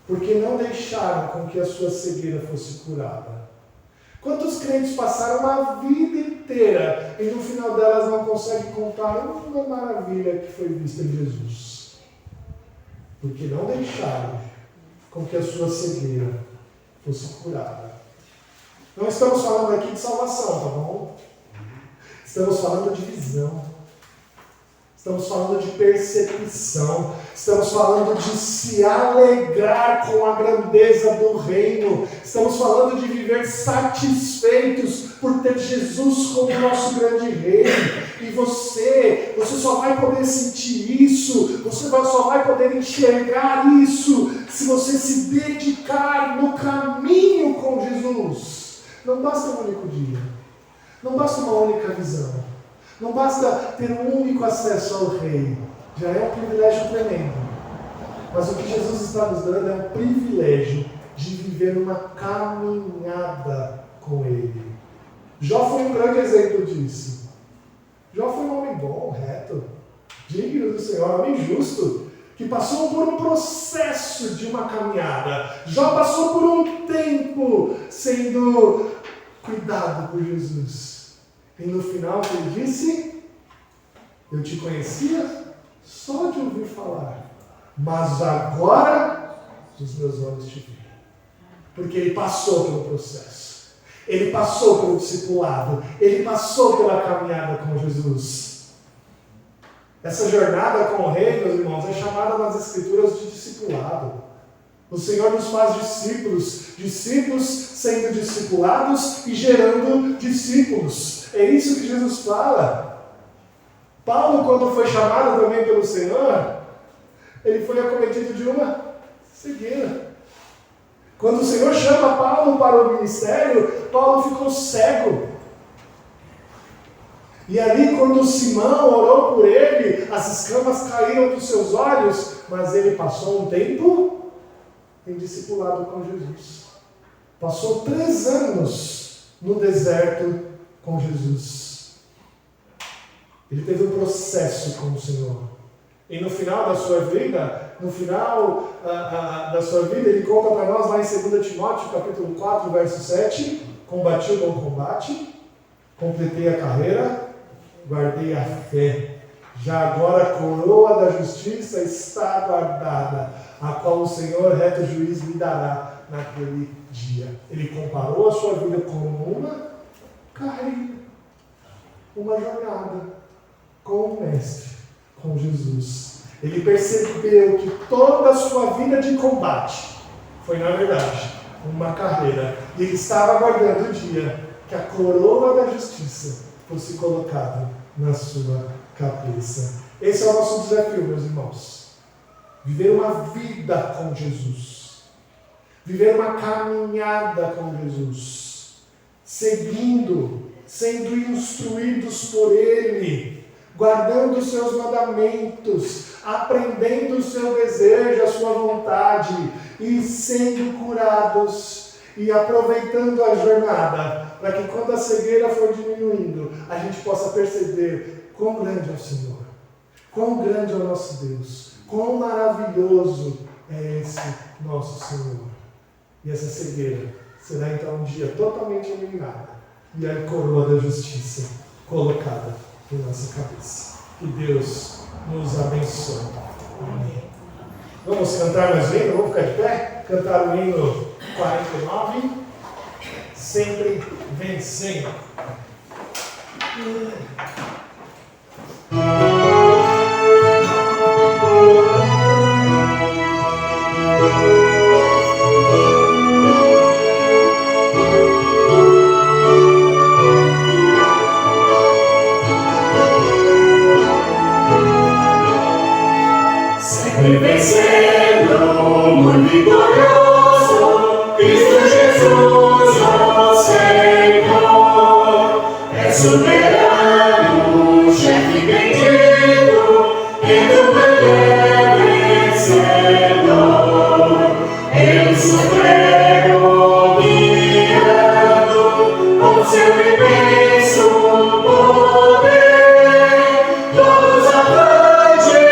Porque não deixaram com que a sua cegueira fosse curada. Quantos crentes passaram uma vida inteira e no final delas não conseguem contar uma maravilha que foi vista em Jesus? Porque não deixaram com que a sua cegueira fosse curada. Não estamos falando aqui de salvação, tá bom? Estamos falando de visão. Estamos falando de percepção. Estamos falando de se alegrar com a grandeza do reino. Estamos falando de viver satisfeitos por ter Jesus como nosso grande rei. E você só vai poder sentir isso, você só vai poder enxergar isso se você se dedicar no caminho com Jesus, não basta um único dia, não basta uma única visão, não basta ter um único acesso ao Rei, já é um privilégio tremendo. Mas o que Jesus está nos dando é um privilégio de viver uma caminhada com Ele. Jó foi um grande exemplo disso. Jó foi um homem bom, reto, digno do Senhor, homem justo, que passou por um processo de uma caminhada. Jó passou por um tempo sendo cuidado por Jesus. E no final ele disse: eu te conhecia só de ouvir falar, mas agora os meus olhos te viram. Porque ele passou pelo processo, ele passou pelo discipulado, ele passou pela caminhada com Jesus. Essa jornada com o Rei, meus irmãos, é chamada nas Escrituras de discipulado. O Senhor nos faz discípulos, discípulos sendo discipulados e gerando discípulos. É isso que Jesus fala. Paulo, quando foi chamado também pelo Senhor, ele foi acometido de uma cegueira. Quando o Senhor chama Paulo para o ministério, Paulo ficou cego. E ali, quando Simão orou por ele, as escamas caíram dos seus olhos, mas ele passou um tempo em discipulado com Jesus. Passou 3 anos no deserto com Jesus. Ele teve um processo com o Senhor. E no final da sua vida, ele conta para nós lá em 2 Timóteo, capítulo 4, verso 7, combati o bom combate, completei a carreira, guardei a fé. Já agora a coroa da justiça está guardada, a qual o Senhor, reto juiz, me dará naquele dia. Ele comparou a sua vida com uma carreira, uma jornada com o Mestre, com Jesus. Ele percebeu que toda a sua vida de combate foi, na verdade, uma carreira. E ele estava aguardando o dia que a coroa da justiça fosse colocada na sua cabeça. Esse é o nosso desafio, meus irmãos. Viver uma vida com Jesus. Viver uma caminhada com Jesus. Seguindo, sendo instruídos por Ele, guardando os seus mandamentos, aprendendo o seu desejo, a sua vontade, e sendo curados, e aproveitando a jornada, para que quando a cegueira for diminuindo, a gente possa perceber quão grande é o Senhor, quão grande é o nosso Deus, quão maravilhoso é esse nosso Senhor. E essa cegueira será então um dia totalmente eliminada, e a coroa da justiça colocada em nossa cabeça. Que Deus nos abençoe. Amém. Vamos cantar mais um hino? Vamos ficar de pé? Cantar o hino 49. Sempre vencendo.
Sempre vencendo, muito vitorioso, Cristo Jesus, nosso Senhor, é soberano, chefe bendito, e do vencedor, Ele supremo guiando, com seu imenso poder, todos avante,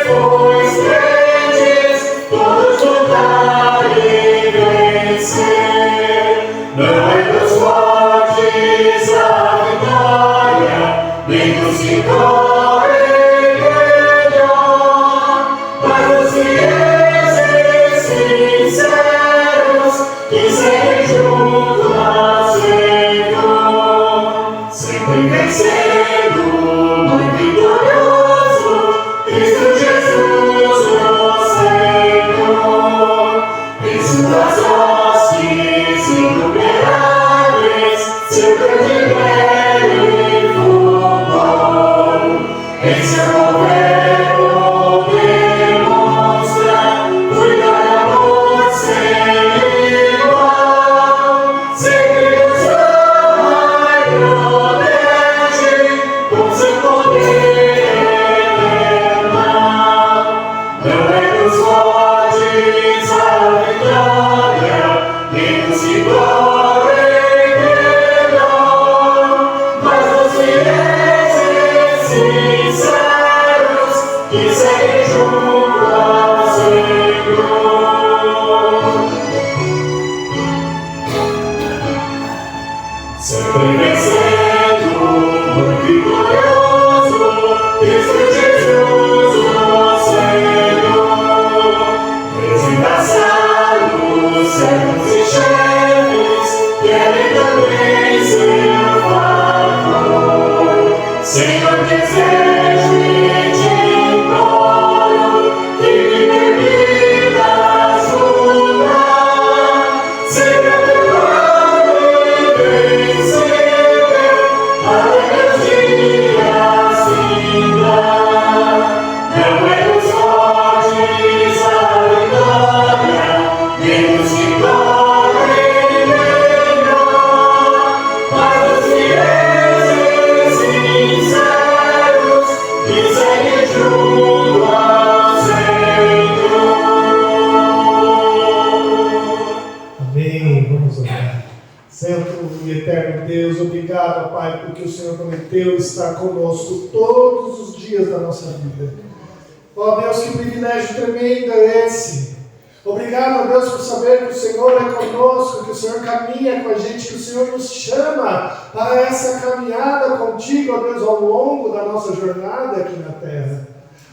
pois crentes, todos lutar e vencer. Não é dos fortes a vitória, nem dos que correm melhor, mas dos fiéis e sinceros, que seguem junto ao Senhor, sempre vencendo, muito vitorioso, Cristo Jesus, nosso Senhor, em suas hostes inumeráveis, seu grande belo e fulgor, em seu governo demonstra cuidado e amor os fortes a vitória, ricos que correm melhor, mas os fiéis e sinceros que seguem junto ao Senhor. Sempre vencendo, muito vitorioso, Cristo Jesus, o Senhor. Desembaçados, servos e chefes, querem também seu favor. Senhor, desejo e te imploro que me permitas mudar, sempre a teu lado e vencer, até meus dias findar. Não é os fortes a vitória, nem os que correm melhor, mas os fiéis e sinceros que seguem junto ao Senhor.
Amém. Vamos orar. Santo e eterno Deus, obrigado, Pai, porque o Senhor prometeu estar conosco todos os dias da nossa vida. Ó Deus, que privilégio tremendo é esse. Obrigado, ó Deus, por saber que o Senhor é conosco, que o Senhor caminha com a gente, que o Senhor nos chama para essa caminhada contigo, ó Deus, ao longo da nossa jornada aqui na terra.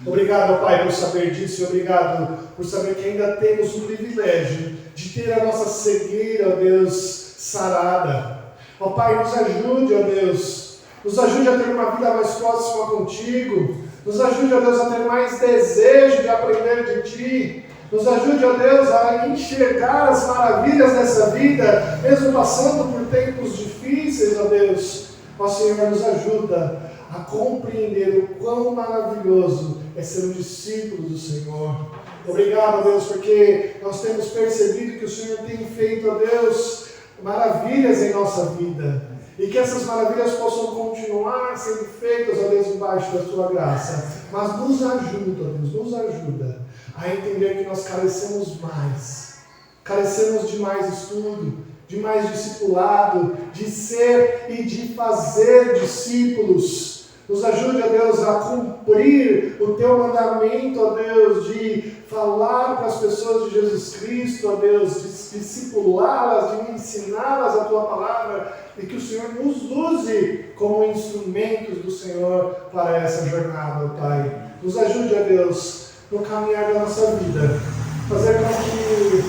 Obrigado, ó Pai, por saber disso, e obrigado por saber que ainda temos o privilégio de ter a nossa cegueira, ó Deus, sarada. Ó Pai, nos ajude, ó Deus, nos ajude a ter uma vida mais próxima contigo, nos ajude, ó Deus, a ter mais desejo de aprender de Ti, nos ajude, ó Deus, a enxergar as maravilhas dessa vida, mesmo passando por tempos difíceis, ó Deus. Ó Senhor, nos ajuda a compreender o quão maravilhoso é ser um discípulo do Senhor. Obrigado, ó Deus, porque nós temos percebido que o Senhor tem feito, ó Deus, maravilhas em nossa vida. E que essas maravilhas possam continuar sendo feitas, ó Deus, embaixo da Tua graça. Mas nos ajuda, ó Deus, nos ajuda a entender que nós carecemos mais. Carecemos de mais estudo, de mais discipulado, de ser e de fazer discípulos. Nos ajude, ó Deus, a cumprir o Teu mandamento, ó Deus, de falar para as pessoas de Jesus Cristo, ó Deus, de discipulá-las, de ensiná-las a Tua palavra, e que o Senhor nos use como instrumentos do Senhor para essa jornada, ó Pai. Nos ajude, ó Deus, no caminhar da nossa vida, fazer com que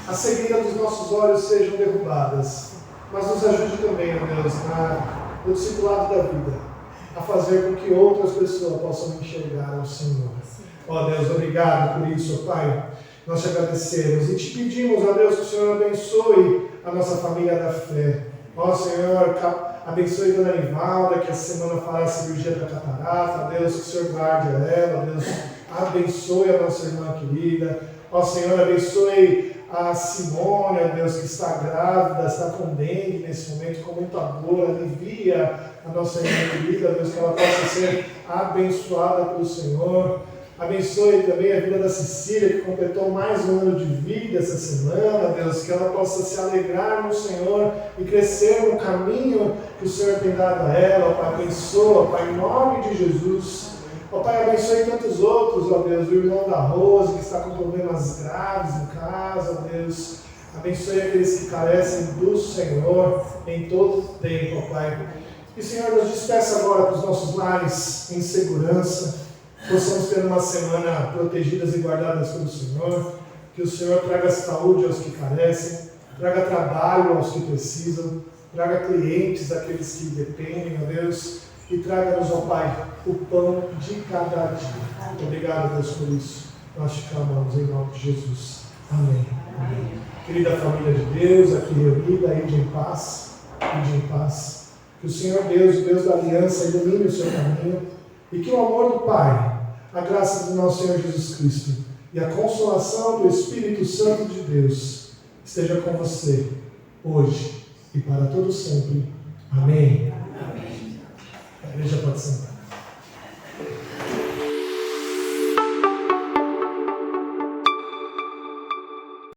a cegueira dos nossos olhos sejam derrubadas, mas nos ajude também, ó Deus, no discipulado da vida, a fazer com que outras pessoas possam enxergar o Senhor. Ó Deus, obrigado por isso, ó Pai. Nós te agradecemos e te pedimos, ó Deus, que o Senhor abençoe a nossa família da fé. Ó Senhor, abençoe a Dona Nivalda, que essa semana fará a cirurgia da catarata. Ó Deus, que o Senhor guarde ela. Ó Deus, abençoe a nossa irmã querida. Ó Senhor, abençoe a Simone, ó Deus, que está grávida, está com dengue nesse momento, com muita dor. Alivia a nossa irmã querida, ó Deus, que ela possa ser abençoada pelo Senhor. Abençoe também a vida da Cecília, que completou mais um ano de vida essa semana, Deus, que ela possa se alegrar no Senhor e crescer no caminho que o Senhor tem dado a ela. Ó Pai, abençoa, Pai, em nome de Jesus. Ó Pai, abençoe tantos outros, ó Deus, o irmão da Rose, que está com problemas graves em casa, ó Deus. Abençoe aqueles que carecem do Senhor em todo o tempo, ó Pai. E, Senhor, nos despeça agora para os nossos lares em segurança. Possamos ter uma semana protegidas e guardadas pelo Senhor, que o Senhor traga saúde aos que carecem, traga trabalho aos que precisam, traga clientes àqueles que dependem, ó Deus, e traga-nos, ó Pai, o pão de cada dia. Muito obrigado, Deus, por isso. Nós te clamamos em nome de Jesus. Amém. Amém. Querida família de Deus, aqui reunida, ide em paz, ide em paz. Que o Senhor Deus, o Deus da aliança, ilumine o seu caminho e que o amor do Pai, a graça do nosso Senhor Jesus Cristo e a consolação do Espírito Santo de Deus esteja com você hoje e para todo sempre. Amém. Amém. A igreja pode sentar.